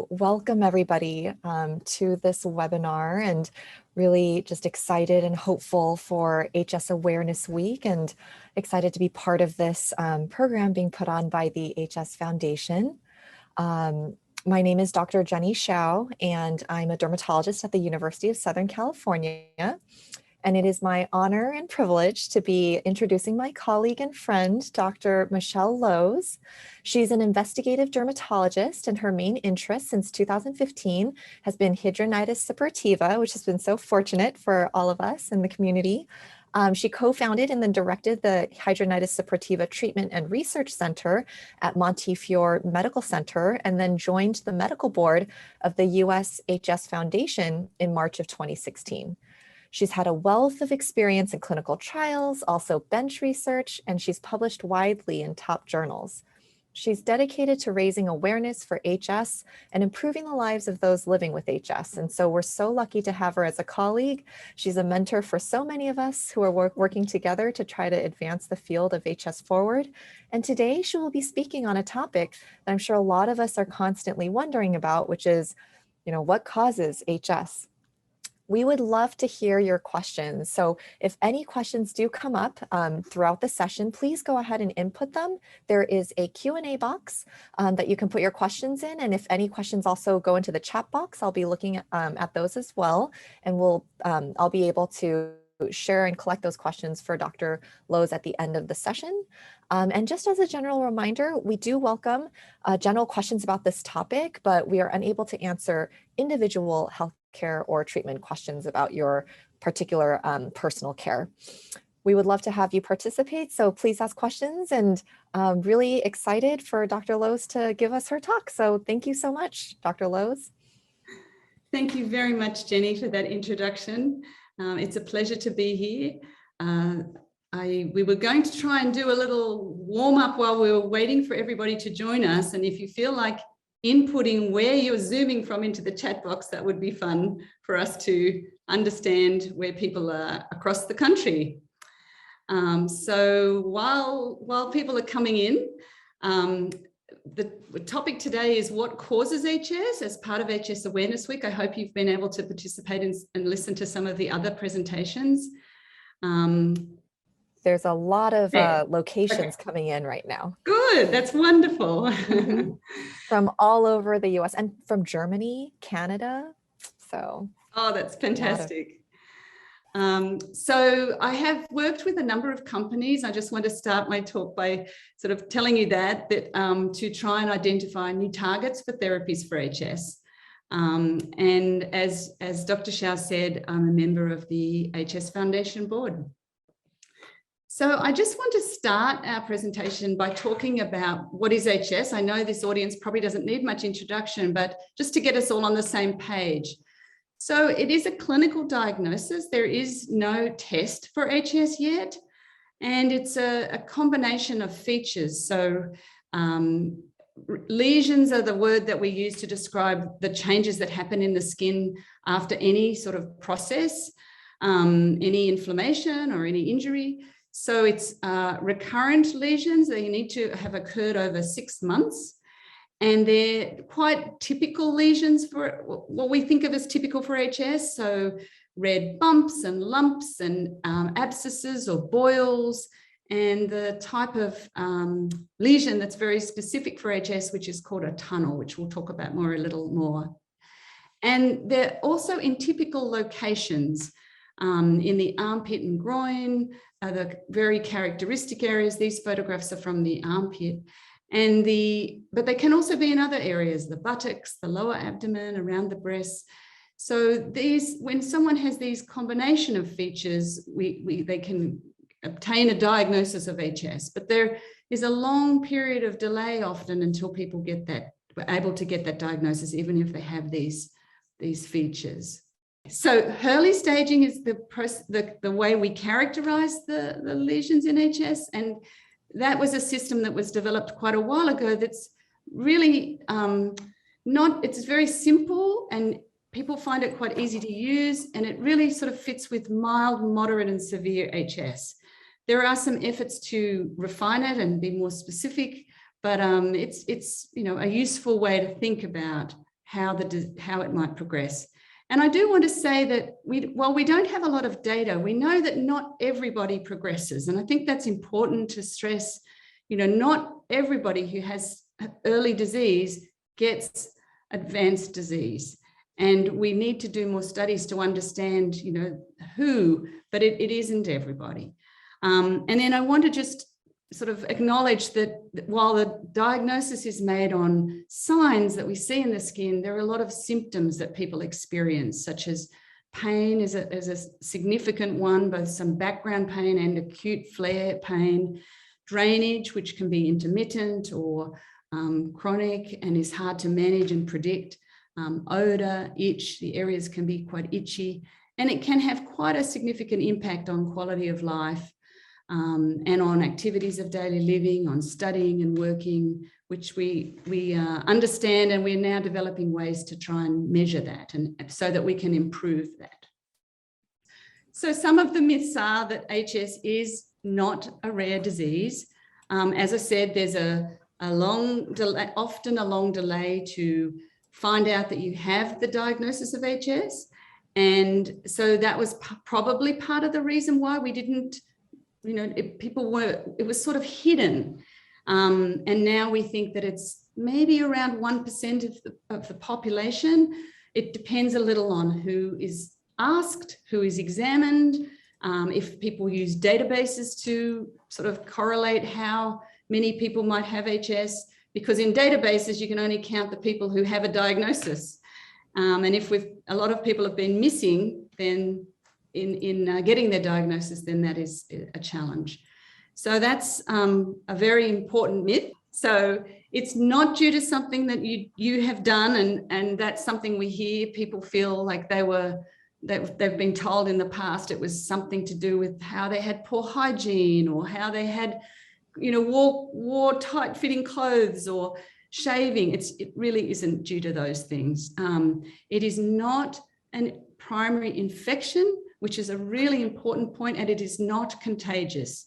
to welcome everybody to this webinar, and really just excited and hopeful for HS Awareness Week, and excited to be part of this program being put on by the HS Foundation. My name is Dr. Jenny Shao, and I'm a dermatologist at the University of Southern California. And it is my honor and privilege to be introducing my colleague and friend, Dr. Michelle Lowe's. She's an investigative dermatologist, and her main interest since 2015 has been Hidradenitis Suppurativa, which has been so fortunate for all of us in the community. She co-founded and then directed the Hidradenitis Suppurativa Treatment and Research Center at Montefiore Medical Center, and then joined the medical board of the US HS Foundation in March of 2016. She's had a wealth of experience in clinical trials, also bench research, and she's published widely in top journals. She's dedicated to raising awareness for HS and improving the lives of those living with HS. And so we're so lucky to have her as a colleague. She's a mentor for so many of us who are working together to try to advance the field of HS forward. And today she will be speaking on a topic that I'm sure a lot of us are constantly wondering about, which is, what causes HS? We would love to hear your questions. So if any questions do come up throughout the session, please go ahead and input them. There is a Q&A box that you can put your questions in. And if any questions also go into the chat box, I'll be looking at those as well. And I'll be able to share and collect those questions for Dr. Lowe's at the end of the session. And just as a general reminder, we do welcome general questions about this topic, but we are unable to answer individual health care or treatment questions about your particular personal care. We would love to have you participate, so please ask questions, and really excited for Dr. Lowe's to give us her talk. So thank you so much, Dr. Lowe's. Thank you very much, Jenny, for that introduction. It's a pleasure to be here. We were going to try and do a little warm up while we were waiting for everybody to join us. And if you feel like inputting where you're zooming from into the chat box, that would be fun for us to understand where people are across the country. So while people are coming in, the topic today is what causes HS as part of HS Awareness Week. I hope you've been able to participate and listen to some of the other presentations. There's a lot of locations coming in right now. Good, that's wonderful. Mm-hmm. From all over the US and from Germany, Canada. So. Oh, that's fantastic. So I have worked with a number of companies. I just want to start my talk by sort of telling you that to try and identify new targets for therapies for HS. And as Dr. Shao said, I'm a member of the HS Foundation board. So I just want to start our presentation by talking about what is HS. I know this audience probably doesn't need much introduction, but just to get us all on the same page. So it is a clinical diagnosis. There is no test for HS yet, and it's a combination of features. So lesions are the word that we use to describe the changes that happen in the skin after any sort of process, any inflammation or any injury. So it's recurrent lesions that you need to have occurred over 6 months. And they're quite typical lesions for what we think of as typical for HS. So red bumps and lumps and abscesses or boils, and the type of lesion that's very specific for HS, which is called a tunnel, which we'll talk about a little more. And they're also in typical locations in the armpit and groin, the very characteristic areas. These photographs are from the armpit. But they can also be in other areas, the buttocks, the lower abdomen, around the breasts. So when someone has these combination of features, they can obtain a diagnosis of HS. But there is a long period of delay often until people we're able to get that diagnosis, even if they have these features. So early staging is the way we characterize the lesions in HS, and that was a system that was developed quite a while ago that's really it's very simple, and people find it quite easy to use, and it really sort of fits with mild, moderate and severe HS. There are some efforts to refine it and be more specific, but it's a useful way to think about how it might progress. And I do want to say that while we don't have a lot of data, we know that not everybody progresses. And I think that's important to stress, not everybody who has early disease gets advanced disease. And we need to do more studies to understand, who, but it isn't everybody. And then I want to just sort of acknowledge that while the diagnosis is made on signs that we see in the skin, there are a lot of symptoms that people experience, such as pain is a significant one, both some background pain and acute flare pain, drainage, which can be intermittent or chronic and is hard to manage and predict, odor, itch, the areas can be quite itchy, and it can have quite a significant impact on quality of life. And on activities of daily living, on studying and working, which we understand, and we're now developing ways to try and measure that, and so that we can improve that. So some of the myths are that HS is not a rare disease. As I said, there's a long delay, often a long delay to find out that you have the diagnosis of HS, and so that was probably part of the reason why we didn't. It was sort of hidden. And now we think that it's maybe around 1% of the population. It depends a little on who is asked, who is examined, if people use databases to sort of correlate how many people might have HS, because in databases, you can only count the people who have a diagnosis. And if a lot of people have been missing, then in getting their diagnosis, then that is a challenge. So that's a very important myth. So it's not due to something that you have done, and that's something we hear. People feel like they've been told in the past it was something to do with how they had poor hygiene, or how they had, wore tight-fitting clothes or shaving. It really isn't due to those things. It is not a primary infection, which is a really important point, and it is not contagious.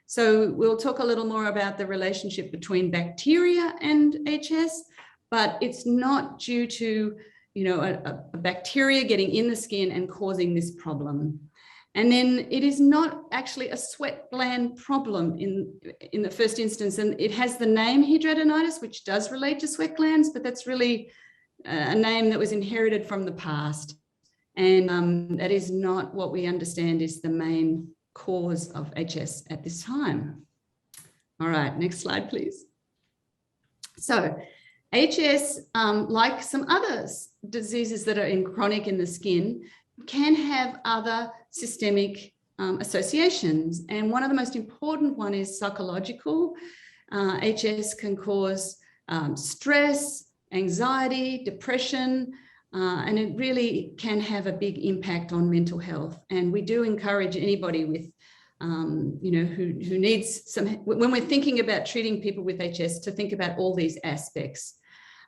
So we'll talk a little more about the relationship between bacteria and HS, but it's not due to, a bacteria getting in the skin and causing this problem. And then it is not actually a sweat gland problem in the first instance, and it has the name hidradenitis, which does relate to sweat glands, but that's really a name that was inherited from the past. And that is not what we understand is the main cause of HS at this time. All right, next slide, please. So HS, like some other diseases that are chronic in the skin, can have other systemic associations. And one of the most important one is psychological. HS can cause stress, anxiety, depression, and it really can have a big impact on mental health. And we do encourage anybody with, who needs some, when we're thinking about treating people with HS, to think about all these aspects.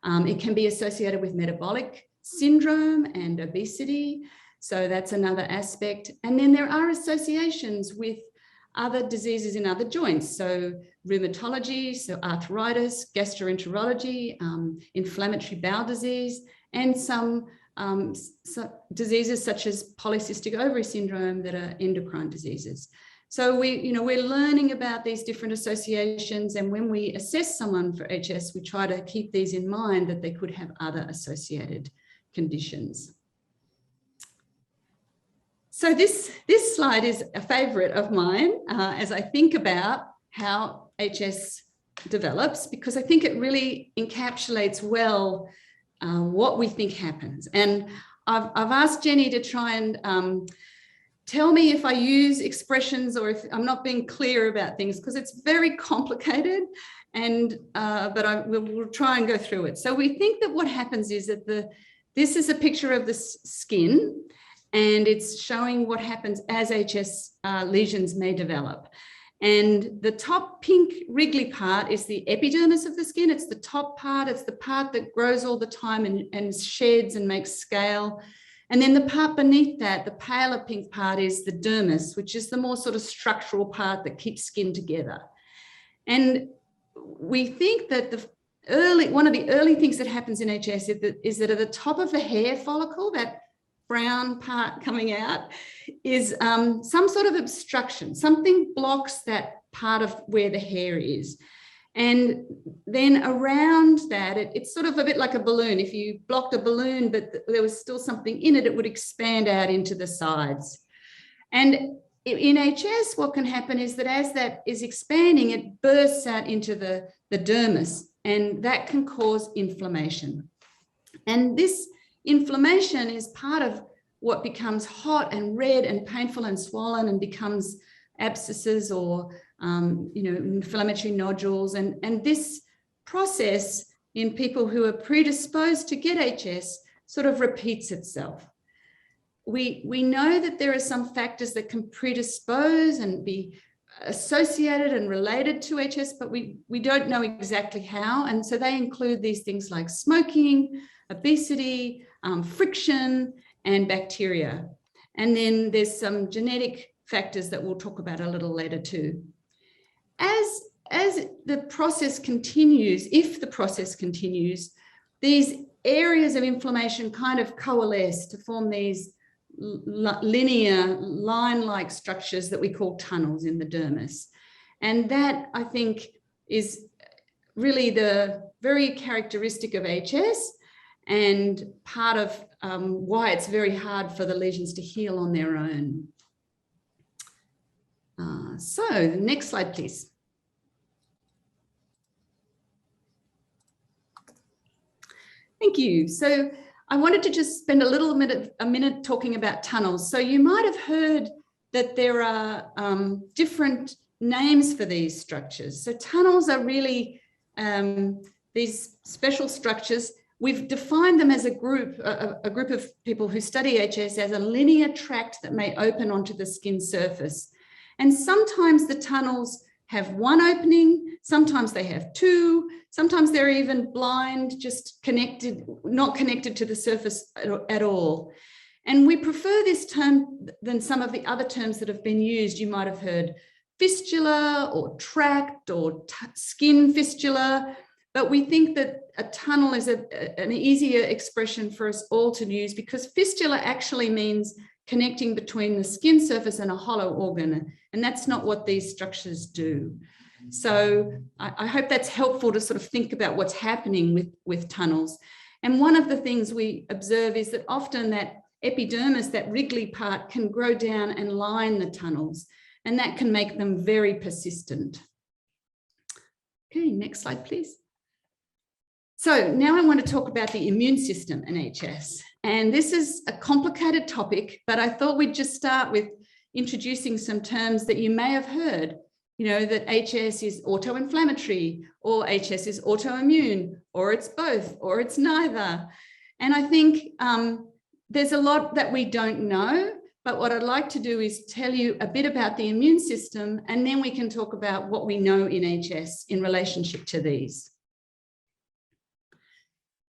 It can be associated with metabolic syndrome and obesity. So that's another aspect. And then there are associations with other diseases in other joints. So rheumatology, so arthritis, gastroenterology, inflammatory bowel disease, and some diseases such as polycystic ovary syndrome that are endocrine diseases. So we're learning about these different associations, and when we assess someone for HS, we try to keep these in mind that they could have other associated conditions. So this slide is a favorite of mine as I think about how HS develops, because I think it really encapsulates well what we think happens. And I've asked Jenny to try and tell me if I use expressions or if I'm not being clear about things, because it's very complicated, and but we'll try and go through it. So we think that what happens is that this is a picture of the skin, and it's showing what happens as HS lesions may develop. And the top pink wriggly part is the epidermis of the skin. It's the top part. It's the part that grows all the time and sheds and makes scale. And then the part beneath that, the paler pink part, is the dermis, which is the more sort of structural part that keeps skin together. And we think that one of the early things that happens in HS is that at the top of the hair follicle, that brown part coming out, is some sort of obstruction. Something blocks that part of where the hair is. And then around that, it's sort of a bit like a balloon. If you blocked a balloon, but there was still something in it, it would expand out into the sides. And in HS, what can happen is that as that is expanding, it bursts out into the dermis, and that can cause inflammation. And this inflammation is part of what becomes hot and red and painful and swollen and becomes abscesses or inflammatory nodules. And this process in people who are predisposed to get HS sort of repeats itself. We know that there are some factors that can predispose and be associated and related to HS, but we don't know exactly how. And so they include these things like smoking, obesity, friction, and bacteria. And then there's some genetic factors that we'll talk about a little later too. As the process continues, if the process continues, these areas of inflammation kind of coalesce to form these linear line-like structures that we call tunnels in the dermis. And that, I think, is really the very characteristic of HS and part of why it's very hard for the lesions to heal on their own. So next slide, please. Thank you. So I wanted to just spend a minute talking about tunnels. So you might have heard that there are different names for these structures. So tunnels are really these special structures. We've defined them as a group of people who study HS as a linear tract that may open onto the skin surface. And sometimes the tunnels have one opening, sometimes they have two, sometimes they're even blind, just connected, not connected to the surface at all. And we prefer this term than some of the other terms that have been used. You might have heard fistula or tract or skin fistula, but we think that a tunnel is an easier expression for us all to use, because fistula actually means connecting between the skin surface and a hollow organ. And that's not what these structures do. So I hope that's helpful to sort of think about what's happening with tunnels. And one of the things we observe is that often that epidermis, that wriggly part, can grow down and line the tunnels, and that can make them very persistent. Okay, next slide, please. So now I want to talk about the immune system in HS. And this is a complicated topic, but I thought we'd just start with introducing some terms that you may have heard. You know, that HS is autoinflammatory, or HS is autoimmune, or it's both, or it's neither. And I think there's a lot that we don't know, but what I'd like to do is tell you a bit about the immune system, and then we can talk about what we know in HS in relationship to these.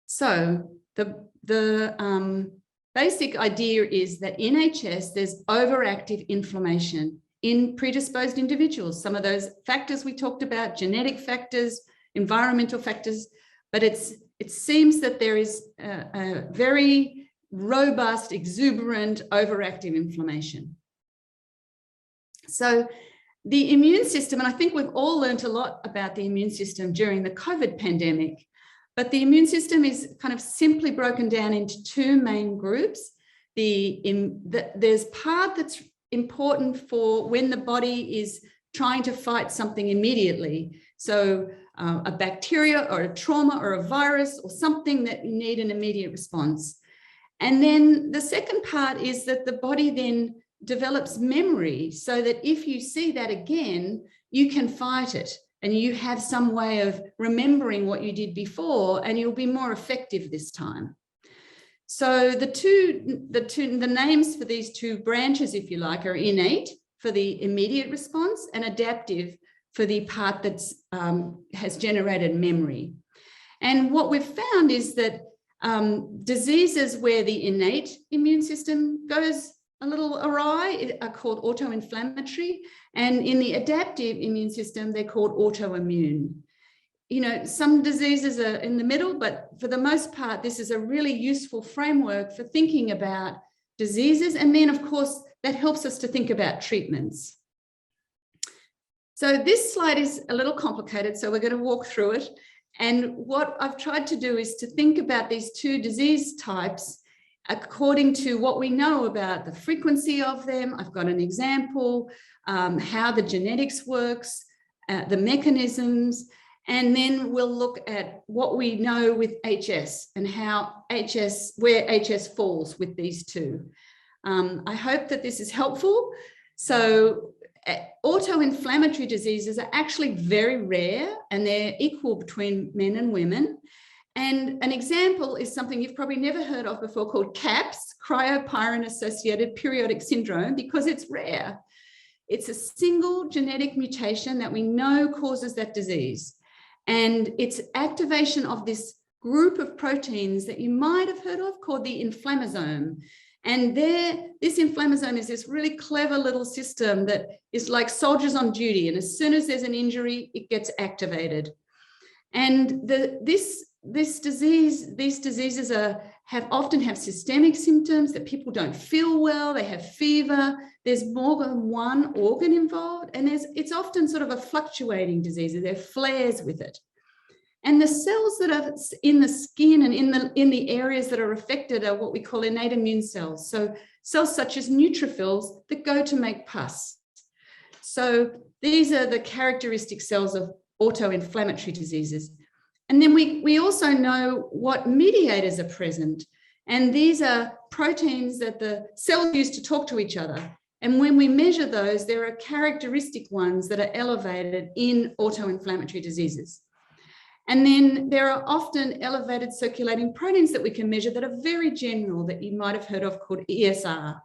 So the basic idea is that in HS, there's overactive inflammation in predisposed individuals. Some of those factors we talked about, genetic factors, environmental factors, but it seems that there is a very robust, exuberant, overactive inflammation. So the immune system, and I think we've all learned a lot about the immune system during the COVID pandemic, but the immune system is kind of simply broken down into two main groups. There's part that's important for when the body is trying to fight something immediately. So a bacteria or a trauma or a virus or something that you need an immediate response. And then the second part is that the body then develops memory, so that if you see that again, you can fight it and you have some way of remembering what you did before, and you'll be more effective this time. So the names for these two branches, if you like, are innate for the immediate response and adaptive for the part that has generated memory. And what we've found is that diseases where the innate immune system goes a little awry are called autoinflammatory, and in the adaptive immune system, they're called autoimmune. some diseases are in the middle, but for the most part, this is a really useful framework for thinking about diseases. And then, of course, that helps us to think about treatments. So this slide is a little complicated, so we're going to walk through it. And what I've tried to do is to think about these two disease types according to what we know about the frequency of them. I've got an example, how the genetics works, the mechanisms, and then we'll look at what we know with HS and where HS falls with these two. I hope that this is helpful. So autoinflammatory diseases are actually very rare, and they're equal between men and women. And an example is something you've probably never heard of before called CAPS, cryopyrin-associated periodic syndrome, because it's rare. It's a single genetic mutation that we know causes that disease. And it's activation of this group of proteins that you might have heard of called the inflammasome. And this inflammasome is this really clever little system that is like soldiers on duty. And as soon as there's an injury, it gets activated. And these diseases often have systemic symptoms, that people don't feel well, they have fever, there's more than one organ involved, and it's often sort of a fluctuating disease. There are flares with it. And the cells that are in the skin and in the areas that are affected are what we call innate immune cells. So cells such as neutrophils that go to make pus. So these are the characteristic cells of autoinflammatory diseases. And then we also know what mediators are present. And these are proteins that the cells use to talk to each other. And when we measure those, there are characteristic ones that are elevated in autoinflammatory diseases. And then there are often elevated circulating proteins that we can measure that are very general, that you might have heard of, called ESR.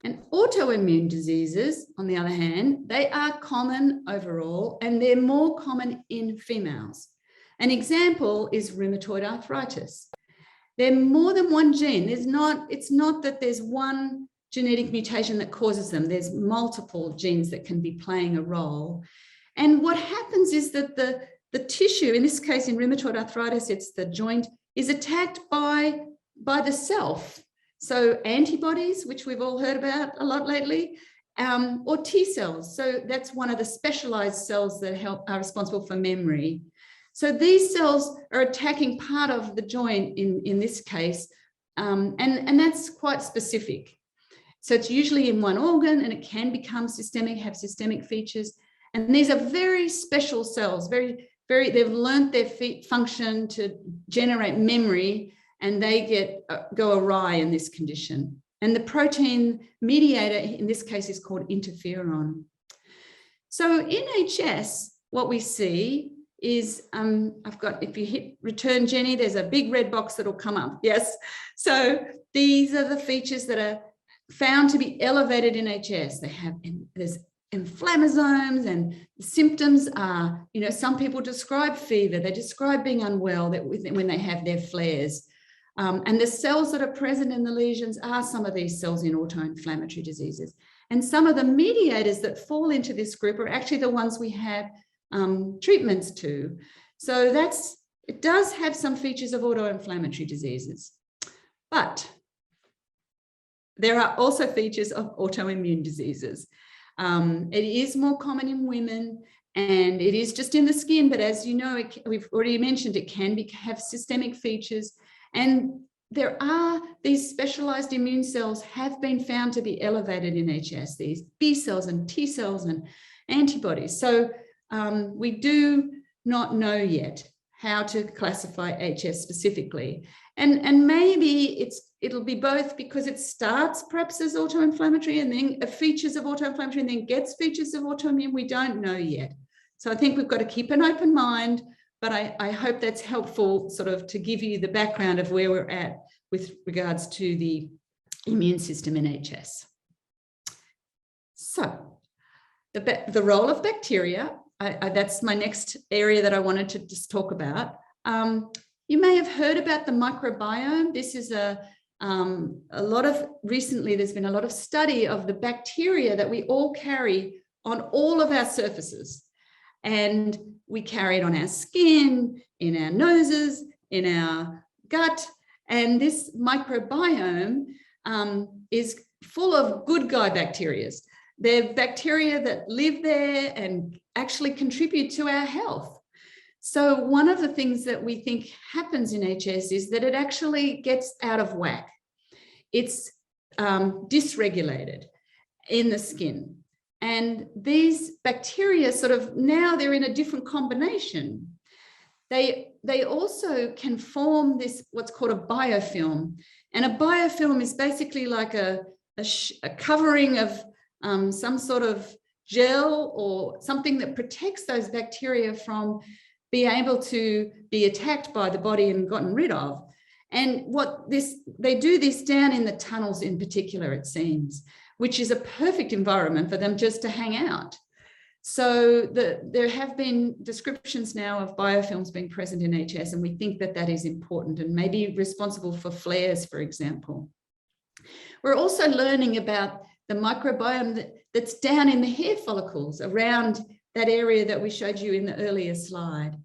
And autoimmune diseases, on the other hand, they are common overall, and they're more common in females. An example is rheumatoid arthritis. There are more than one gene. It's not that there's one genetic mutation that causes them. There's multiple genes that can be playing a role. And what happens is that the tissue, in this case, in rheumatoid arthritis, it's the joint, is attacked by the self. So antibodies, which we've all heard about a lot lately, or T cells. So that's one of the specialized cells that are responsible for memory. So these cells are attacking part of the joint in this case, and that's quite specific. So it's usually in one organ, and it can become systemic, have systemic features. And these are very special cells, they've learned their function to generate memory, and they go awry in this condition. And the protein mediator in this case is called interferon. So in HS, what we see is, if you hit return, Jenny, there's a big red box that'll come up. Yes. So these are the features that are found to be elevated in HS. There's inflammasomes, and the symptoms are, some people describe fever, they describe being unwell when they have their flares. And the cells that are present in the lesions are some of these cells in autoinflammatory diseases. And some of the mediators that fall into this group are actually the ones we have treatments to. So it does have some features of autoinflammatory diseases. But there are also features of autoimmune diseases. It is more common in women, and it is just in the skin, but as you know, we've already mentioned, it can have systemic features. And these specialized immune cells have been found to be elevated in HS, these B cells and T cells and antibodies. So we do not know yet how to classify HS specifically. And maybe it'll be both, because it starts perhaps as autoinflammatory and then features of autoinflammatory and then gets features of autoimmune. We don't know yet. So I think we've got to keep an open mind, but I hope that's helpful sort of to give you the background of where we're at with regards to the immune system in HS. So the role of bacteria, that's my next area that I wanted to just talk about. You may have heard about the microbiome. This is recently there's been a lot of study of the bacteria that we all carry on all of our surfaces. And we carry it on our skin, in our noses, in our gut. And this microbiome is full of good guy bacteria. They're bacteria that live there and actually contribute to our health. So one of the things that we think happens in HS is that it actually gets out of whack. It's dysregulated in the skin. And these bacteria sort of, now they're in a different combination. They also can form this, what's called a biofilm. And a biofilm is basically like a covering of some sort of gel or something that protects those bacteria from being able to be attacked by the body and gotten rid of. And they do this down in the tunnels in particular, it seems, which is a perfect environment for them just to hang out. So there have been descriptions now of biofilms being present in HS, and we think that that is important and maybe responsible for flares, for example. We're also learning about the microbiome that's down in the hair follicles around that area that we showed you in the earlier slide.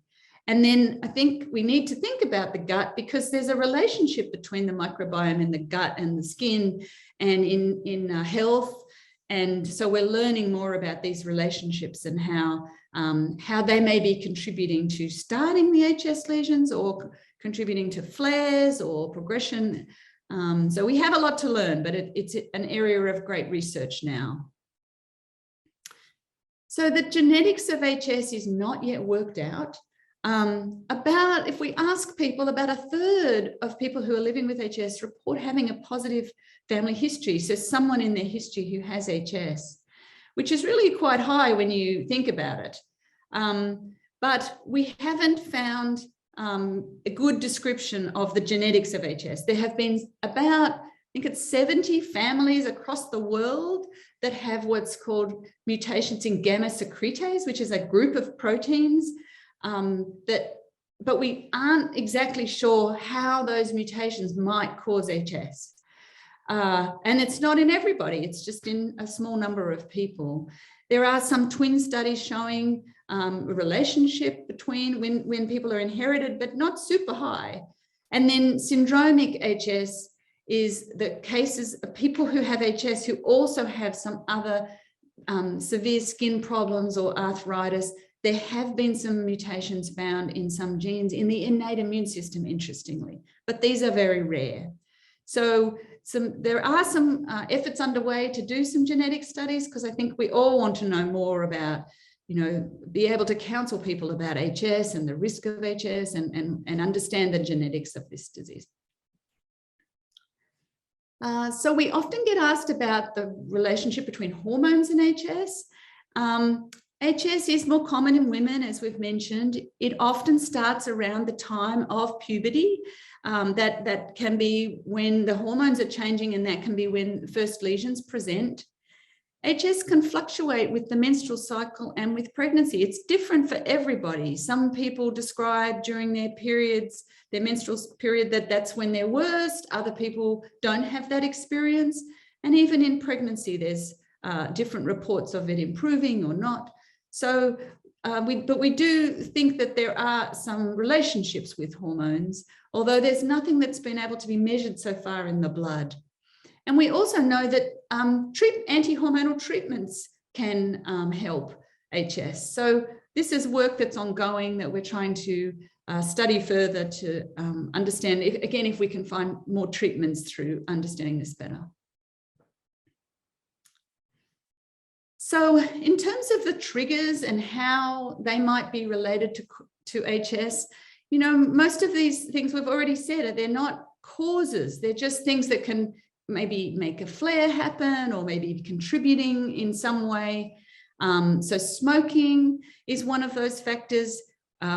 And then I think we need to think about the gut, because there's a relationship between the microbiome in the gut and the skin and in health. And so we're learning more about these relationships and how they may be contributing to starting the HS lesions or contributing to flares or progression. So we have a lot to learn, but it's an area of great research now. So the genetics of HS is not yet worked out. If we ask people, about a third of people who are living with HS report having a positive family history. So someone in their history who has HS, which is really quite high when you think about it. But we haven't found a good description of the genetics of HS. There have been about, I think it's 70 families across the world that have what's called mutations in gamma secretase, which is a group of proteins but we aren't exactly sure how those mutations might cause HS. And it's not in everybody, it's just in a small number of people. There are some twin studies showing a relationship between when people are inherited, but not super high. And then syndromic HS is the cases of people who have HS who also have some other severe skin problems or arthritis. There have been some mutations found in some genes in the innate immune system, interestingly, but these are very rare. So there are some efforts underway to do some genetic studies, because I think we all want to know more about, be able to counsel people about HS and the risk of HS and understand the genetics of this disease. So we often get asked about the relationship between hormones and HS. HS is more common in women, as we've mentioned. It often starts around the time of puberty. That can be when the hormones are changing, and that can be when first lesions present. HS can fluctuate with the menstrual cycle and with pregnancy. It's different for everybody. Some people describe during their periods, their menstrual period, that's when they're worst. Other people don't have that experience. And even in pregnancy, there's different reports of it improving or not. So, but we do think that there are some relationships with hormones, although there's nothing that's been able to be measured so far in the blood. And we also know that anti-hormonal treatments can help HS. So this is work that's ongoing that we're trying to study further to understand, if we can find more treatments through understanding this better. So in terms of the triggers and how they might be related to HS, most of these things we've already said, they're not causes. They're just things that can maybe make a flare happen or maybe contributing in some way. So smoking is one of those factors.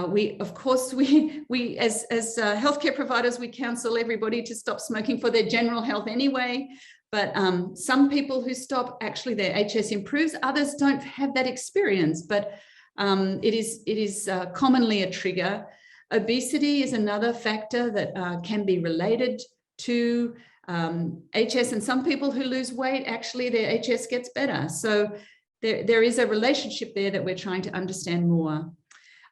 We as healthcare providers, we counsel everybody to stop smoking for their general health anyway. But some people who stop, actually their HS improves. Others don't have that experience, but it is commonly a trigger. Obesity is another factor that can be related to HS, and some people who lose weight, actually their HS gets better. So there is a relationship there that we're trying to understand more.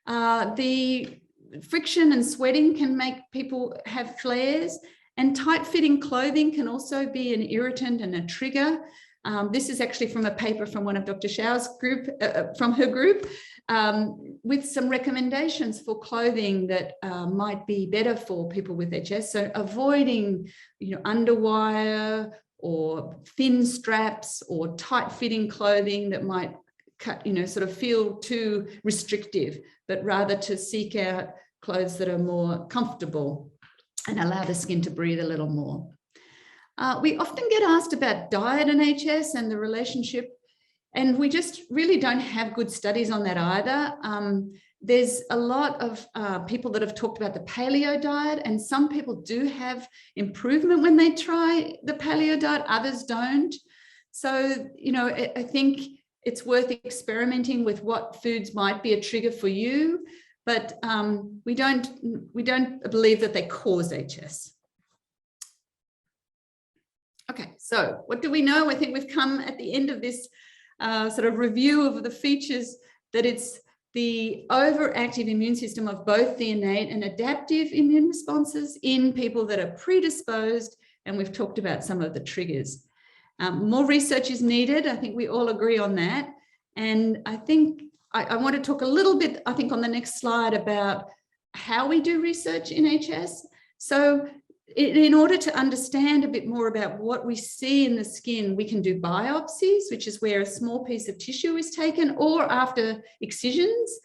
The friction and sweating can make people have flares, and tight-fitting clothing can also be an irritant and a trigger. This is actually from a paper from one of Dr. Shao's group, from her group, with some recommendations for clothing that might be better for people with HS. So avoiding, underwire or thin straps or tight-fitting clothing that might sort of feel too restrictive, but rather to seek out clothes that are more comfortable and allow the skin to breathe a little more. We often get asked about diet and HS and the relationship, and we just really don't have good studies on that either. There's a lot of people that have talked about the paleo diet, and some people do have improvement when they try the paleo diet, others don't. So, I think it's worth experimenting with what foods might be a trigger for you, but we don't believe that they cause HS. Okay, so what do we know? I think we've come at the end of this sort of review of the features, that it's the overactive immune system of both the innate and adaptive immune responses in people that are predisposed, and we've talked about some of the triggers. More research is needed. I think we all agree on that. And I think I want to talk a little bit, I think on the next slide, about how we do research in HS. So in order to understand a bit more about what we see in the skin, we can do biopsies, which is where a small piece of tissue is taken, or after excisions.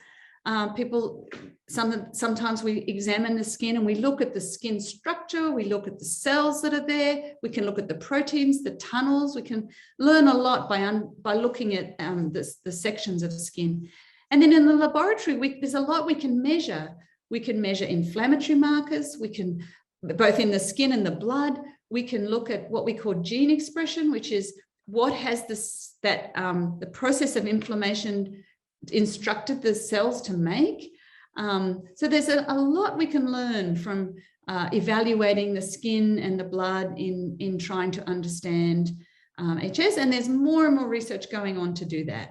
Sometimes we examine the skin and we look at the skin structure, we look at the cells that are there, we can look at the proteins, the tunnels, we can learn a lot by looking at the sections of skin. And then in the laboratory, there's a lot we can measure. We can measure inflammatory markers, we can, both in the skin and the blood, we can look at what we call gene expression, which is what has the process of inflammation instructed the cells to make. So there's a lot we can learn from evaluating the skin and the blood in trying to understand HS, and there's more and more research going on to do that.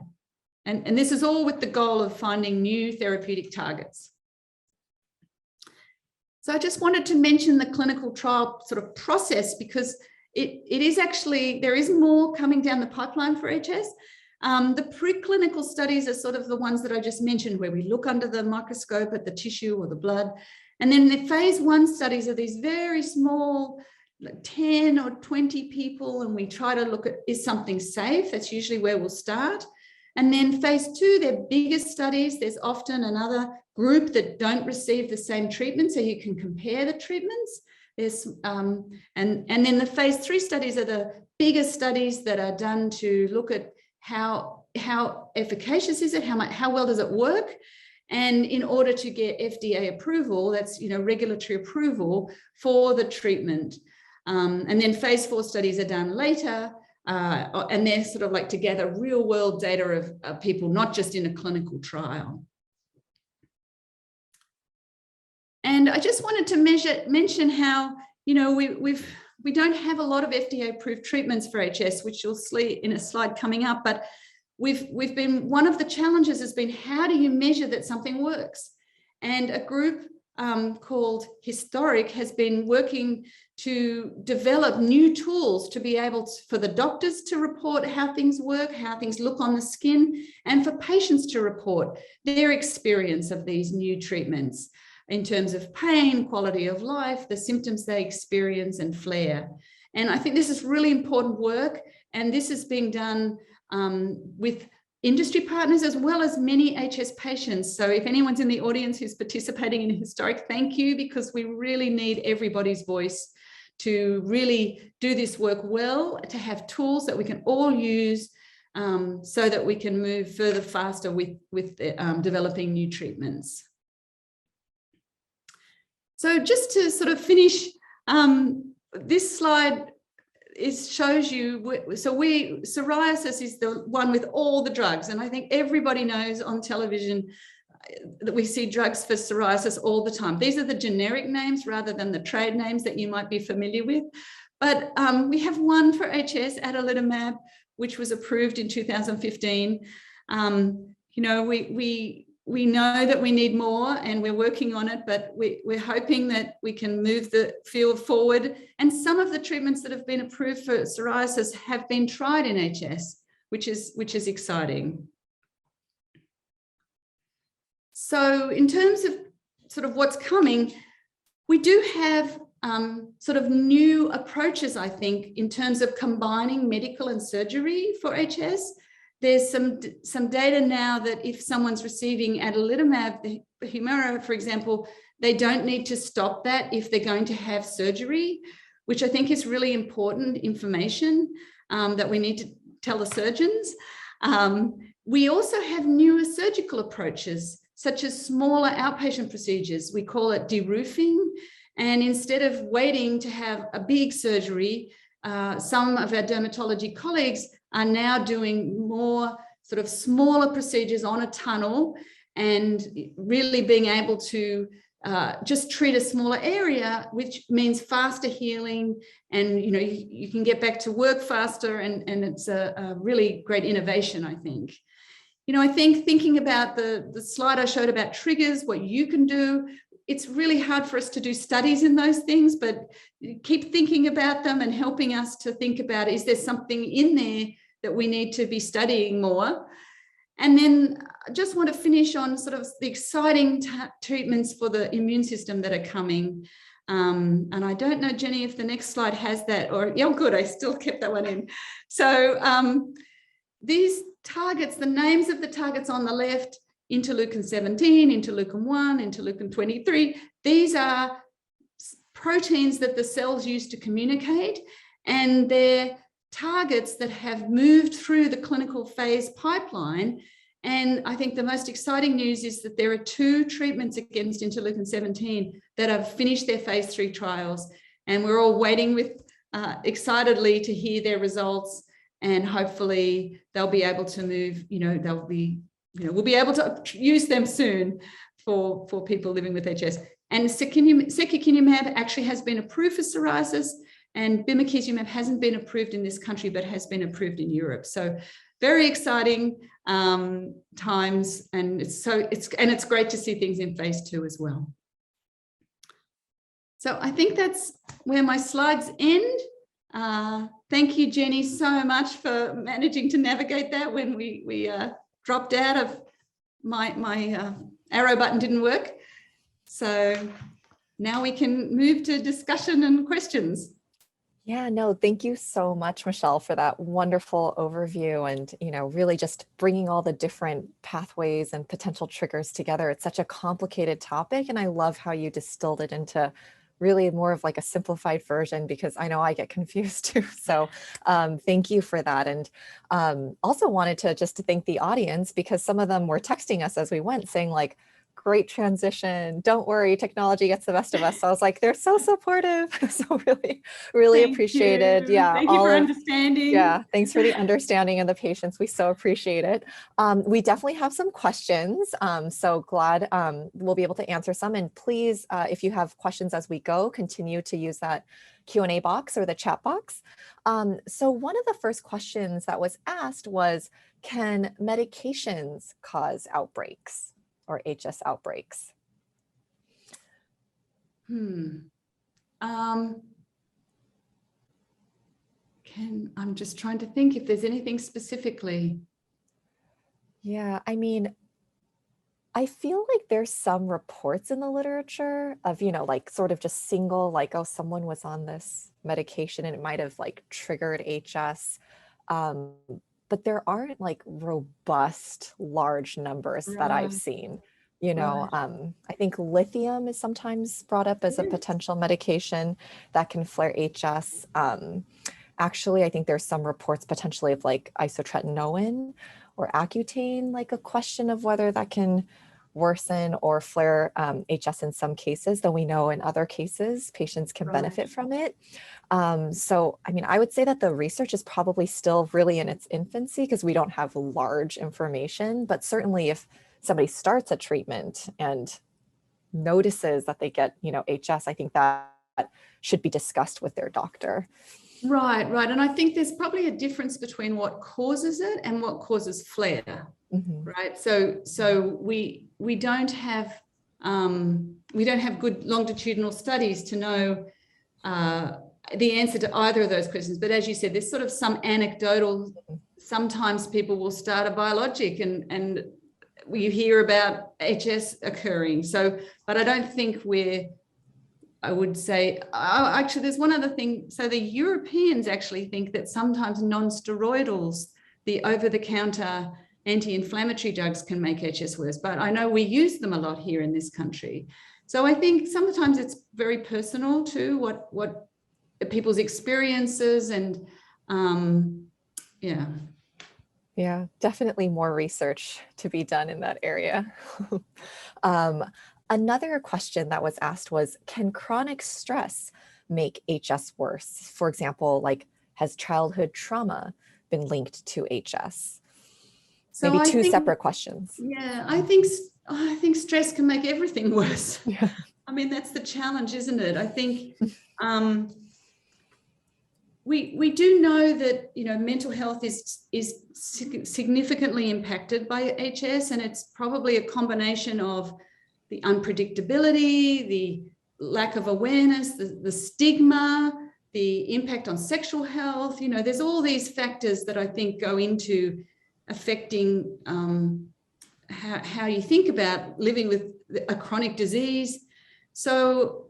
And this is all with the goal of finding new therapeutic targets. So I just wanted to mention the clinical trial sort of process, because it is actually, there is more coming down the pipeline for HS. The preclinical studies are sort of the ones that I just mentioned, where we look under the microscope at the tissue or the blood. And then the phase 1 studies are these very small, like 10 or 20 people, and we try to look at, is something safe? That's usually where we'll start. And then phase 2, they're bigger studies. There's often another group that don't receive the same treatment, so you can compare the treatments. There's and then the phase 3 studies are the bigger studies that are done to look at how efficacious is it, how well does it work, and in order to get FDA approval, that's regulatory approval for the treatment. And then phase 4 studies are done later. And they're sort of like to gather real world data of people, not just in a clinical trial. And I just wanted to mention how, we don't have a lot of FDA approved treatments for HS, which you'll see in a slide coming up, but we've been, one of the challenges has been, how do you measure that something works? And a group called Historic has been working to develop new tools to be able for the doctors to report how things work, how things look on the skin, and for patients to report their experience of these new treatments in terms of pain, quality of life, the symptoms they experience, and flare. And I think this is really important work, and this is being done with industry partners as well as many HS patients. So if anyone's in the audience who's participating in Historic, thank you, because we really need everybody's voice to really do this work well, to have tools that we can all use so that we can move further faster with developing new treatments. So just to sort of finish, this slide shows you, psoriasis is the one with all the drugs. And I think everybody knows on television that we see drugs for psoriasis all the time. These are the generic names rather than the trade names that you might be familiar with. But we have one for HS, adalimumab, which was approved in 2015. You know, we know that we need more and we're working on it, but we're hoping that we can move the field forward. And some of the treatments that have been approved for psoriasis have been tried in HS, which is exciting. So in terms of sort of what's coming, we do have sort of new approaches, I think, in terms of combining medical and surgery for HS. There's some data now that if someone's receiving adalimumab, the Humira, for example, they don't need to stop that if they're going to have surgery, which I think is really important information that we need to tell the surgeons. We also have newer surgical approaches, such as smaller outpatient procedures. We call it deroofing. And instead of waiting to have a big surgery, some of our dermatology colleagues are now doing more sort of smaller procedures on a tunnel and really being able to just treat a smaller area, which means faster healing, and you know, you can get back to work faster, and it's a really great innovation, I think. You know, I think thinking about the slide I showed about triggers, what you can do, it's really hard for us to do studies in those things, but keep thinking about them and helping us to think about, is there something in there that we need to be studying more? And then I just want to finish on sort of the exciting treatments for the immune system that are coming. And I don't know, Jenny, if the next slide has that, or, yeah, good, I still kept that one in. So these targets, the names of the targets on the left, interleukin 17, interleukin 1, interleukin 23, these are proteins that the cells use to communicate, and they're targets that have moved through the clinical phase pipeline. And I think the most exciting news is that there are 2 treatments against interleukin 17 that have finished their phase 3 trials, and we're all waiting with excitedly to hear their results, and hopefully they'll be able to move, you know, they'll be, you know, we'll be able to use them soon for people living with HS. And secukinumab actually has been approved for psoriasis, and bimekizumab hasn't been approved in this country, but has been approved in Europe. So very exciting times, and it's great to see things in phase 2 as well. So I think that's where my slides end. Thank you, Jenny, so much for managing to navigate that when we dropped out of my arrow button didn't work. So now we can move to discussion and questions. Yeah, no, thank you so much, Michelle, for that wonderful overview, and, you know, really just bringing all the different pathways and potential triggers together. It's such a complicated topic, and I love how you distilled it into really more of like a simplified version, because I know I get confused too. So thank you for that. And also wanted to thank the audience, because some of them were texting us as we went saying like, great transition. Don't worry, technology gets the best of us. So I was like, they're so supportive. So really appreciated. Yeah. Thank you for understanding. Yeah. Thanks for the understanding and the patience. We so appreciate it. We definitely have some questions. So glad we'll be able to answer some. And please, if you have questions as we go, continue to use that Q&A box or the chat box. So one of the first questions that was asked was, can medications cause outbreaks or HS outbreaks? I'm just trying to think if there's anything specifically. Yeah, I mean, I feel like there's some reports in the literature of, you know, like sort of just single, like, oh, someone was on this medication and it might have like triggered HS. But there aren't like robust, large numbers that I've seen. You know, I think lithium is sometimes brought up as a potential medication that can flare HS. Actually, I think there's some reports potentially of like isotretinoin or Accutane, like a question of whether that can worsen or flare HS in some cases, though we know in other cases patients can benefit from it. So, I mean, I would say that the research is probably still really in its infancy because we don't have large information, but certainly if somebody starts a treatment and notices that they get, you know, HS, I think that should be discussed with their doctor. Right, right. And I think there's probably a difference between what causes it and what causes flare. Right. So we don't have good longitudinal studies to know the answer to either of those questions. But as you said, there's sort of some anecdotal, sometimes people will start a biologic and you hear about HS occurring. So, but I don't think I would say, actually, there's one other thing. So the Europeans actually think that sometimes non-steroidals, the over-the-counter anti-inflammatory drugs, can make HS worse. But I know we use them a lot here in this country. So I think sometimes it's very personal too, what people's experiences and yeah. Yeah, definitely more research to be done in that area. Another question that was asked was, can chronic stress make HS worse? For example, like, has childhood trauma been linked to HS? So Maybe I two think, separate questions. yeah, I think stress can make everything worse. Yeah. I mean, that's the challenge, isn't it? I think we do know that, you know, mental health is significantly impacted by HS, and it's probably a combination of the unpredictability, the lack of awareness, the stigma, the impact on sexual health. You know, there's all these factors that I think go into affecting how you think about living with a chronic disease. So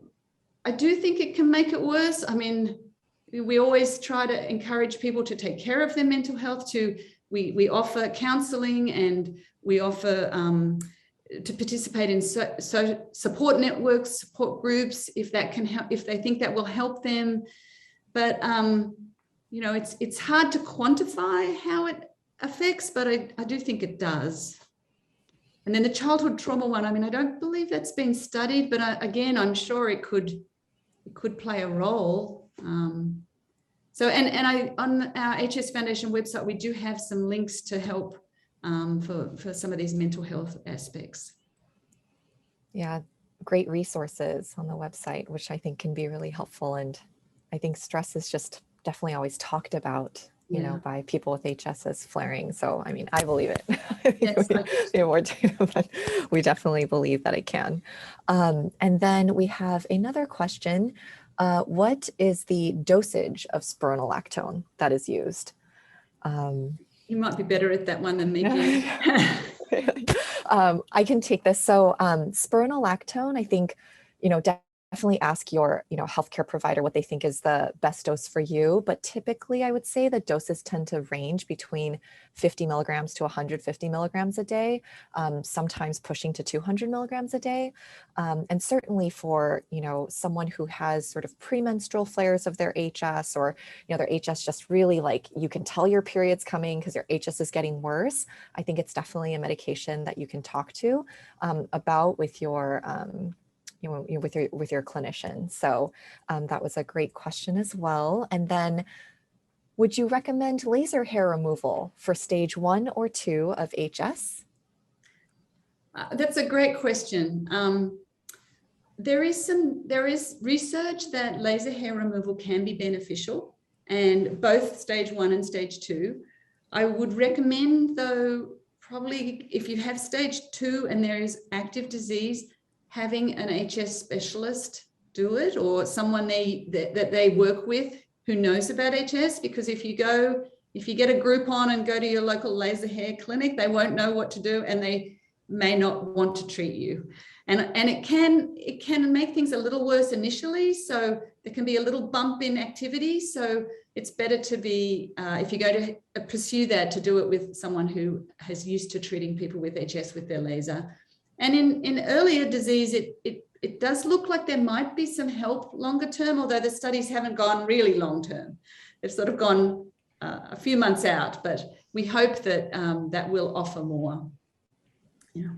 I do think it can make it worse. I mean, we always try to encourage people to take care of their mental health. We offer counseling, and we offer to participate in support networks, support groups, if that can help, if they think that will help them. But you know, it's hard to quantify how it affects, but I do think it does. And then the childhood trauma one, I mean, I don't believe that's been studied, but again, I'm sure it could play a role. So, and on our HS Foundation website, we do have some links to help for some of these mental health aspects. Yeah, great resources on the website, which I think can be really helpful. And I think stress is just definitely always talked about, you know, by people with HS as flaring. So, I mean, I believe it. Yes, but we definitely believe that it can. And then we have another question. What is the dosage of spironolactone that is used? You might be better at that one than me. I can take this. So spironolactone, I think, you know, definitely ask your, you know, healthcare provider what they think is the best dose for you. But typically, I would say the doses tend to range between 50 milligrams to 150 milligrams a day, sometimes pushing to 200 milligrams a day. And certainly for, you know, someone who has sort of premenstrual flares of their HS, or, you know, their HS just really, like, you can tell your period's coming because your HS is getting worse. I think it's definitely a medication that you can talk to about with your you know, with your clinician. So that was a great question as well. And then, would you recommend laser hair removal for stage 1 or 2 of HS? That's a great question. There is research that laser hair removal can be beneficial, and both stage 1 and stage 2. I would recommend, though, probably if you have stage 2 and there is active disease, having an HS specialist do it, or someone that they work with who knows about HS, because if you get a Groupon and go to your local laser hair clinic, they won't know what to do, and they may not want to treat you. And it can make things a little worse initially, so there can be a little bump in activity. So it's better to be, if you're going to pursue that, to do it with someone who has used to treating people with HS with their laser. And in earlier disease, it does look like there might be some help longer term, although the studies haven't gone really long term. They've sort of gone a few months out, but we hope that that will offer more. Yeah.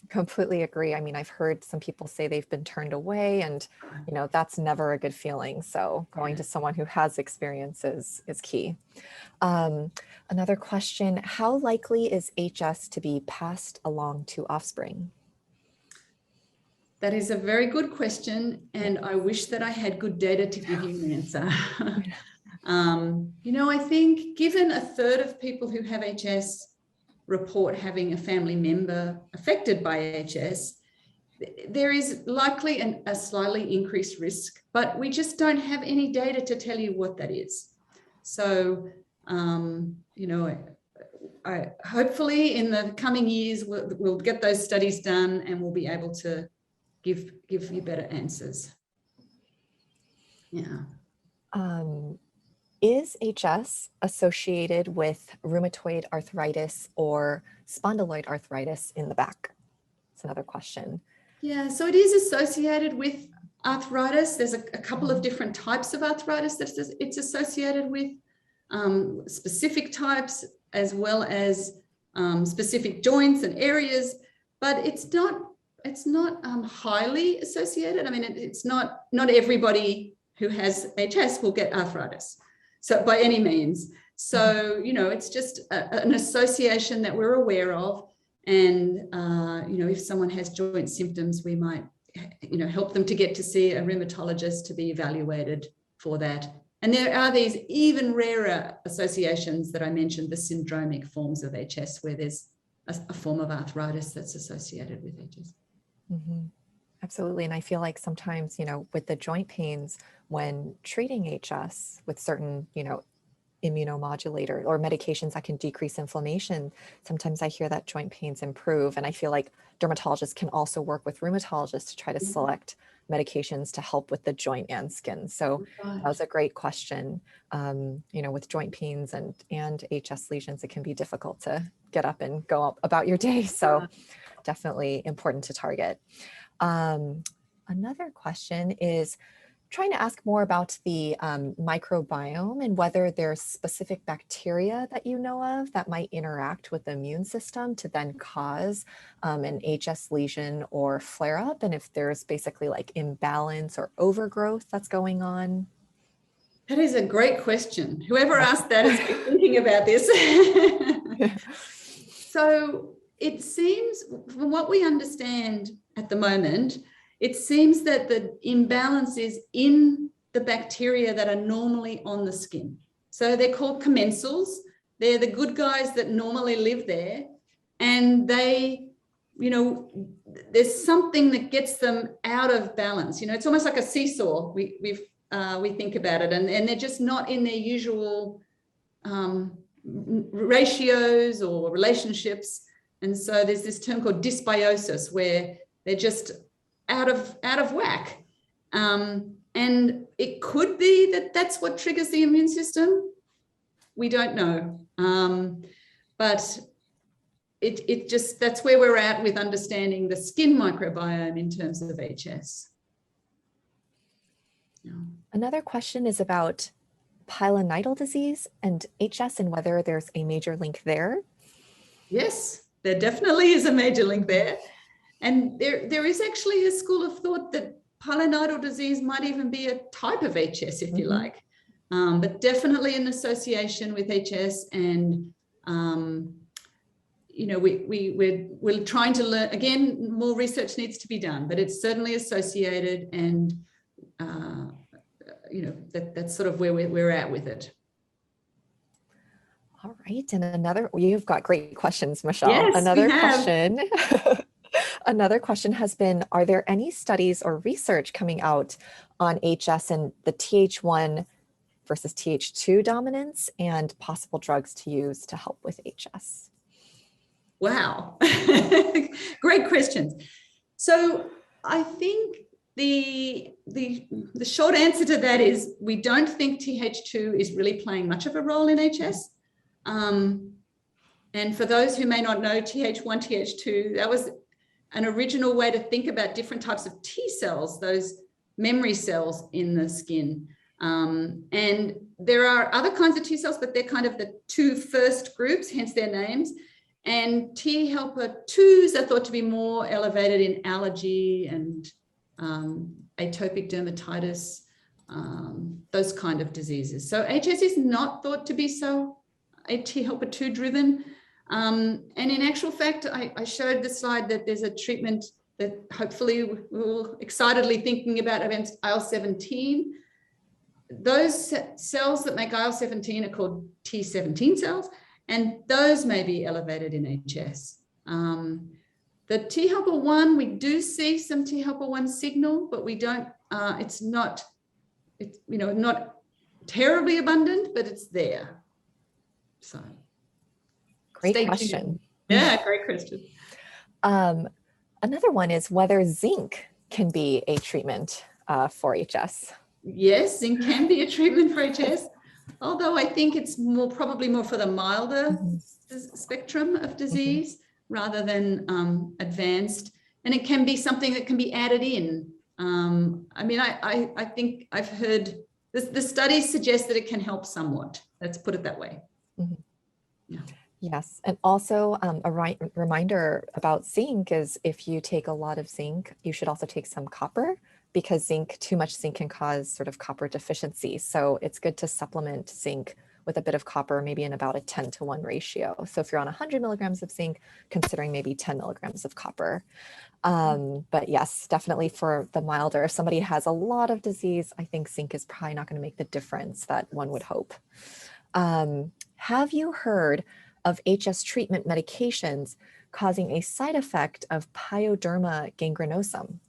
Completely agree. I mean, I've heard some people say they've been turned away, and, you know, that's never a good feeling. So going to someone who has experience is key. Another question, how likely is HS to be passed along to offspring? That is a very good question, and I wish that I had good data to give you an answer. I think given a third of people who have HS report having a family member affected by HS, there is likely a slightly increased risk, but we just don't have any data to tell you what that is. So, hopefully in the coming years, we'll get those studies done and we'll be able to give you better answers. Yeah. Is HS associated with rheumatoid arthritis or spondyloid arthritis in the back? That's another question. Yeah, so it is associated with arthritis. There's a couple of different types of arthritis that it's associated with, specific types as well as specific joints and areas, but it's not highly associated. I mean, it's not everybody who has HS will get arthritis, so by any means. So, it's just an association that we're aware of. And, if someone has joint symptoms, we might, help them to get to see a rheumatologist to be evaluated for that. And there are these even rarer associations that I mentioned, the syndromic forms of HS, where there's a form of arthritis that's associated with HS. Mm-hmm. Absolutely. And I feel like sometimes, with the joint pains, when treating HS with certain, immunomodulator or medications that can decrease inflammation, sometimes I hear that joint pains improve. And I feel like dermatologists can also work with rheumatologists to try to select medications to help with the joint and skin. So that was a great question. With joint pains and HS lesions, it can be difficult to get up and go about your day. So definitely important to target. Another question is trying to ask more about the microbiome and whether there's specific bacteria that you know of that might interact with the immune system to then cause an HS lesion or flare up, and if there's basically like imbalance or overgrowth that's going on. That is a great question. Whoever asked that has been thinking about this. So it seems, from what we understand at the moment, it seems that the imbalance is in the bacteria that are normally on the skin. So they're called commensals. They're the good guys that normally live there. And they, there's something that gets them out of balance. It's almost like a seesaw. We think about it, and they're just not in their usual ratios or relationships. And so there's this term called dysbiosis, where they're just out of whack. And it could be that that's what triggers the immune system. We don't know. But it just, that's where we're at with understanding the skin microbiome in terms of HS. Yeah. Another question is about pilonidal disease and HS and whether there's a major link there. Yes, there definitely is a major link there. And there is actually a school of thought that pilonidal disease might even be a type of HS, if you like, but definitely an association with HS. And, we're trying to learn, again, more research needs to be done, but it's certainly associated, and, that's sort of where we're at with it. All right. And you've got great questions, Michelle. Yes, another question. Another question has been, are there any studies or research coming out on HS and the Th1 versus Th2 dominance and possible drugs to use to help with HS? Wow. Great questions. So I think the short answer to that is we don't think Th2 is really playing much of a role in HS. And for those who may not know, Th1, Th2, that was an original way to think about different types of T cells, those memory cells in the skin. And there are other kinds of T cells, but they're kind of the two first groups, hence their names. And T helper 2s are thought to be more elevated in allergy and atopic dermatitis, those kind of diseases. So HS is not thought to be so T helper 2 driven. And in actual fact, I showed the slide that there's a treatment that hopefully we're excitedly thinking about IL-17. Those cells that make IL-17 are called T17 cells, and those may be elevated in HS. The T helper 1, we do see some T helper 1 signal, but we don't, it's not terribly abundant, but it's there. So great stay question. tuned. Yeah, great question. Another one is whether zinc can be a treatment for HS. Yes, zinc can be a treatment for HS, although I think it's probably more for the milder spectrum of disease rather than advanced. And it can be something that can be added in. I mean, I think I've heard the studies suggest that it can help somewhat. Let's put it that way. Yeah. Yes, and also a reminder about zinc is if you take a lot of zinc, you should also take some copper, because too much zinc can cause sort of copper deficiency. So it's good to supplement zinc with a bit of copper, maybe in about a 10-to-1 ratio. So if you're on 100 milligrams of zinc, considering maybe 10 milligrams of copper. But yes, definitely for the milder, if somebody has a lot of disease, I think zinc is probably not going to make the difference that one would hope. Have you heard of HS treatment medications causing a side effect of pyoderma gangrenosum?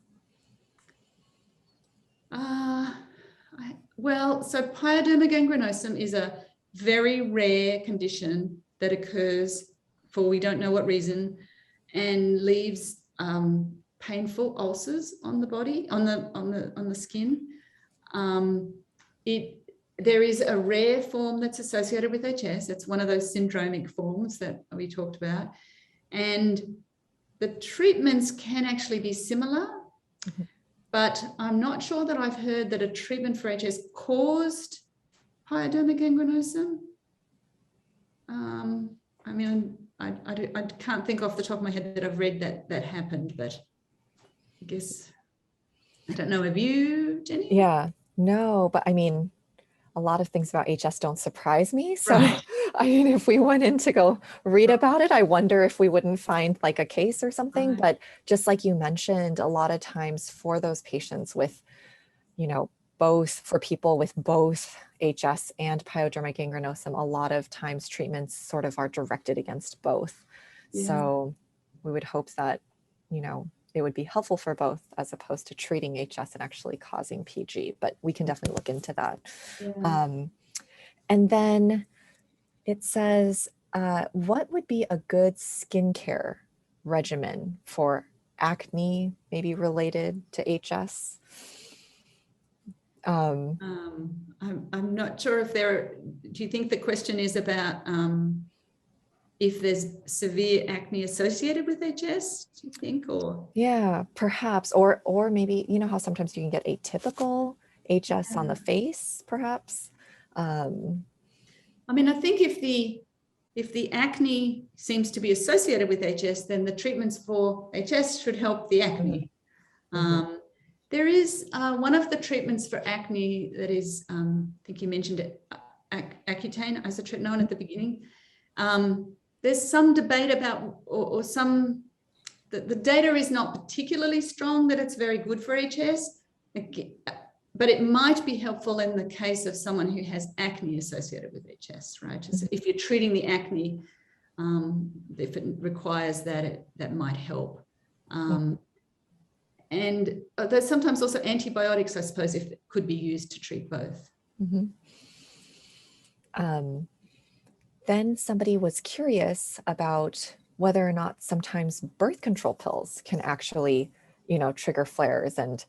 Well, so pyoderma gangrenosum is a very rare condition that occurs for we don't know what reason and leaves painful ulcers on the body, on the skin. There is a rare form that's associated with HS. It's one of those syndromic forms that we talked about. And the treatments can actually be similar, but I'm not sure that I've heard that a treatment for HS caused pyoderma gangrenosum. I mean, I can't think off the top of my head that I've read that happened, but I guess, I don't know. Have you, Jenny? Yeah, no, but I mean, a lot of things about HS don't surprise me. So Right. I mean, if we went in to go read about it, I wonder if we wouldn't find like a case or something. Right. But just like you mentioned, a lot of times for those patients with, both, for people with both HS and pyoderma gangrenosum, a lot of times treatments sort of are directed against both. Yeah. So we would hope that, it would be helpful for both as opposed to treating HS and actually causing PG, but we can definitely look into that. Yeah. And then it says, what would be a good skincare regimen for acne, maybe related to HS? I'm not sure if do you think the question is about if there's severe acne associated with HS, do you think, or? Yeah, perhaps, or maybe, how sometimes you can get atypical HS on the face, perhaps. I mean, I think if the acne seems to be associated with HS, then the treatments for HS should help the acne. There is one of the treatments for acne that is, I think you mentioned it, Accutane, isotretinoin at the beginning. There's some debate about, or some, the data is not particularly strong that it's very good for HS, but it might be helpful in the case of someone who has acne associated with HS, right? If you're treating the acne, if it requires that, that might help. And there's sometimes also antibiotics, I suppose, if it could be used to treat both. Then somebody was curious about whether or not sometimes birth control pills can actually, trigger flares. And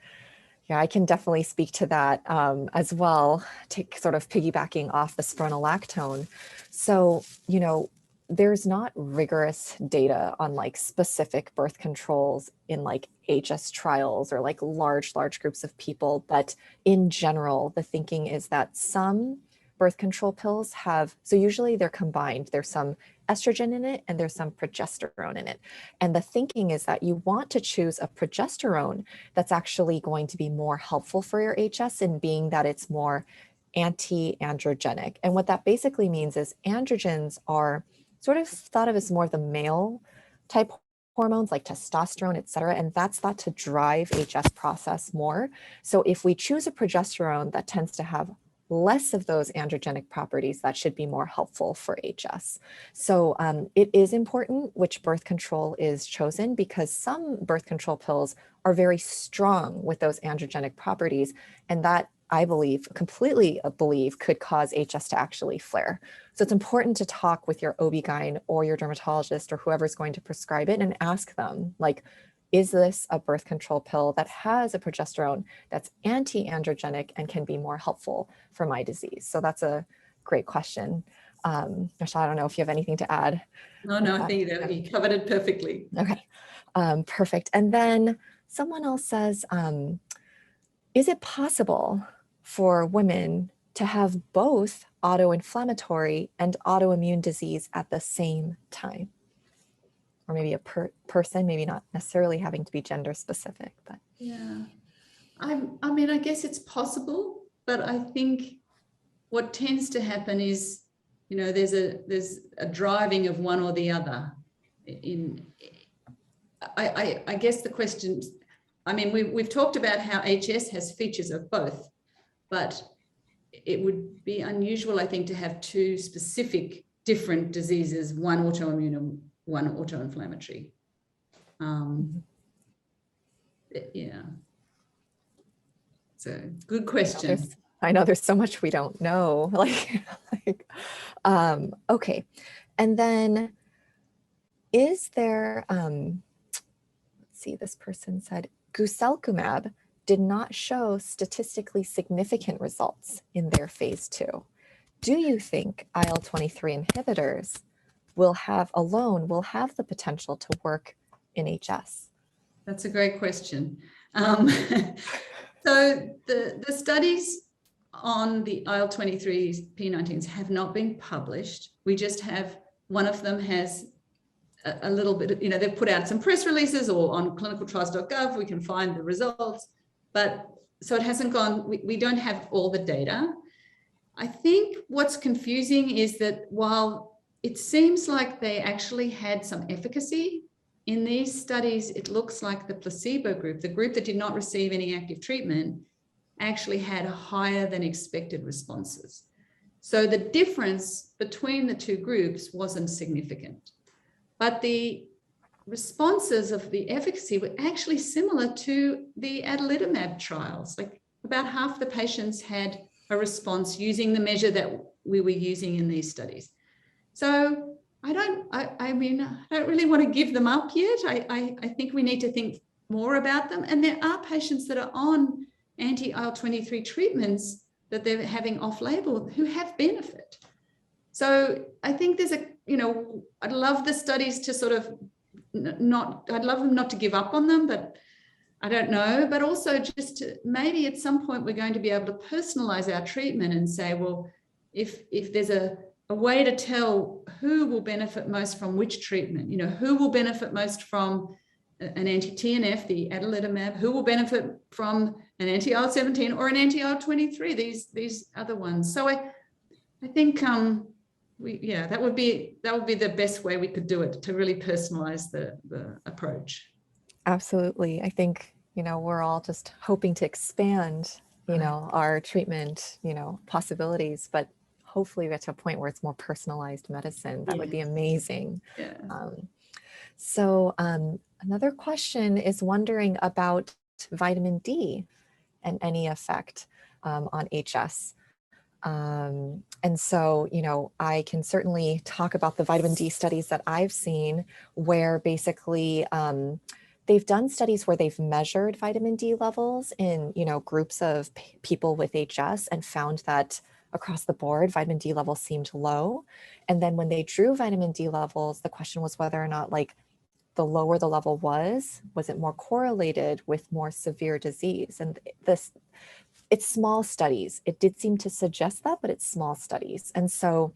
yeah, I can definitely speak to that as well, sort of piggybacking off the spironolactone. So, there's not rigorous data on like specific birth controls in like HS trials or like large groups of people. But in general, the thinking is that some birth control pills so usually they're combined. There's some estrogen in it and there's some progesterone in it. And the thinking is that you want to choose a progesterone that's actually going to be more helpful for your HS, in being that it's more anti-androgenic. And what that basically means is androgens are sort of thought of as more the male type hormones like testosterone, et cetera, and that's thought to drive HS process more. So if we choose a progesterone that tends to have less of those androgenic properties, that should be more helpful for HS. So it is important which birth control is chosen, because some birth control pills are very strong with those androgenic properties, and that, I believe, completely believe, could cause HS to actually flare. So it's important to talk with your OB-GYN or your dermatologist or whoever's going to prescribe it and ask them, like, is this a birth control pill that has a progesterone that's anti-androgenic and can be more helpful for my disease? So that's a great question. Michelle, I don't know if you have anything to add. No, I think that you covered it perfectly. Okay, perfect. And then someone else says, is it possible for women to have both autoinflammatory and autoimmune disease at the same time? Or maybe a person, maybe not necessarily having to be gender specific, but. Yeah, I mean, I guess it's possible, but I think what tends to happen is, you know, there's a driving of one or the other. I guess the question, I mean, we've talked about how HS has features of both, but it would be unusual, I think, to have two specific different diseases, one autoimmune and one autoinflammatory. Yeah. So good question. I know there's so much we don't know. Okay. And then is there, let's see, this person said, guselkumab did not show statistically significant results in their phase 2. Do you think IL-23 inhibitors will have the potential to work in HS? That's a great question. So the studies on the IL-23 P19s have not been published. We just have, one of them has a little bit, you know, they've put out some press releases, or on clinicaltrials.gov, we can find the results, but so it hasn't gone, we don't have all the data. I think what's confusing is that while it seems like they actually had some efficacy, in these studies, it looks like the placebo group, the group that did not receive any active treatment, actually had higher than expected responses. So the difference between the two groups wasn't significant, but the responses of the efficacy were actually similar to the adalimumab trials. Like about half the patients had a response using the measure that we were using in these studies. So I don't really want to give them up yet. I think we need to think more about them. And there are patients that are on anti-IL-23 treatments that they're having off-label who have benefit. So I think there's a, you know, I'd love the studies to sort of I'd love them not to give up on them, but I don't know. But also just to, maybe at some point we're going to be able to personalize our treatment and say, well, if there's a way to tell who will benefit most from which treatment, you know, who will benefit most from an anti-TNF, the adalimumab, who will benefit from an anti-IL-17 or an anti-IL-23, these other ones. So I think that would be the best way we could do it, to really personalize the approach. Absolutely. I think, you know, we're all just hoping to expand, you know, our treatment, you know, possibilities, but hopefully we get to a point where it's more personalized medicine. That would be amazing. Yeah. So another question is wondering about vitamin D and any effect on HS. And so, you know, I can certainly talk about the vitamin D studies that I've seen, where basically they've done studies where they've measured vitamin D levels in, you know, groups of people with HS and found that across the board, vitamin D levels seemed low. And then when they drew vitamin D levels, the question was whether or not, like, the lower the level was it more correlated with more severe disease? And it's small studies. It did seem to suggest that, but it's small studies. And so,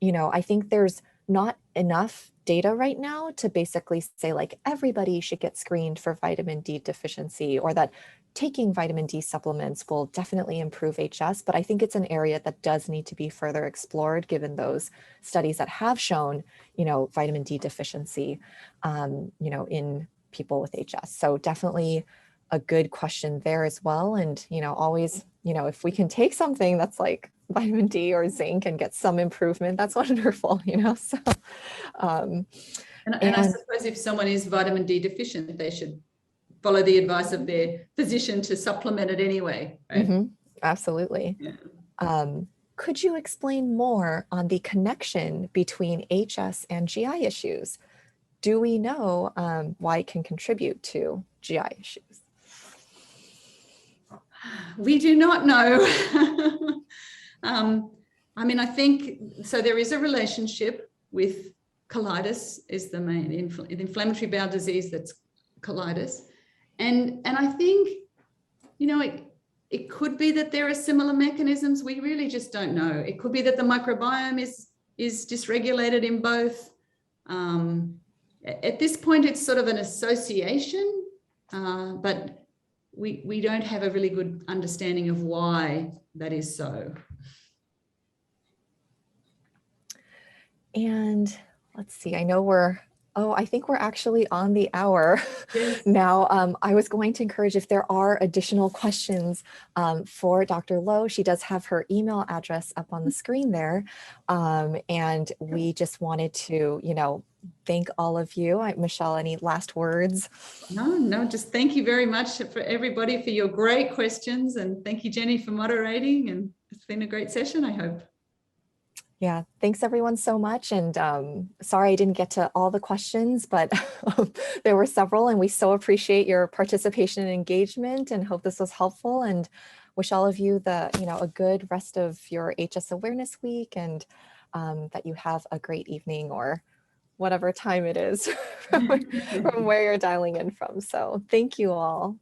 you know, I think there's not enough data right now to basically say like everybody should get screened for vitamin D deficiency, or that taking vitamin D supplements will definitely improve HS, but I think it's an area that does need to be further explored given those studies that have shown, vitamin D deficiency, in people with HS. So definitely a good question there as well. And, always, if we can take something that's like vitamin D or zinc and get some improvement, that's wonderful, so. And I suppose if someone is vitamin D deficient, they should follow the advice of their physician to supplement it anyway. Right? Absolutely. Yeah. Could you explain more on the connection between HS and GI issues? Do we know why it can contribute to GI issues? We do not know. I think, so there is a relationship with colitis is the main inflammatory bowel disease that's colitis. And I think, it could be that there are similar mechanisms. We really just don't know. It could be that the microbiome is dysregulated in both. At this point, it's sort of an association, but we don't have a really good understanding of why that is so. And let's see, I think we're actually on the hour. Yes. Now. I was going to encourage if there are additional questions for Dr. Lowe, she does have her email address up on the screen there. And we just wanted to, thank all of you. Michelle, any last words? No, just thank you very much for everybody for your great questions. And thank you, Jenny, for moderating. And it's been a great session, I hope. Yeah, thanks everyone so much. And sorry I didn't get to all the questions, but there were several, and we so appreciate your participation and engagement and hope this was helpful, and wish all of you a good rest of your HS Awareness Week, and that you have a great evening or whatever time it is from where you're dialing in from. So thank you all.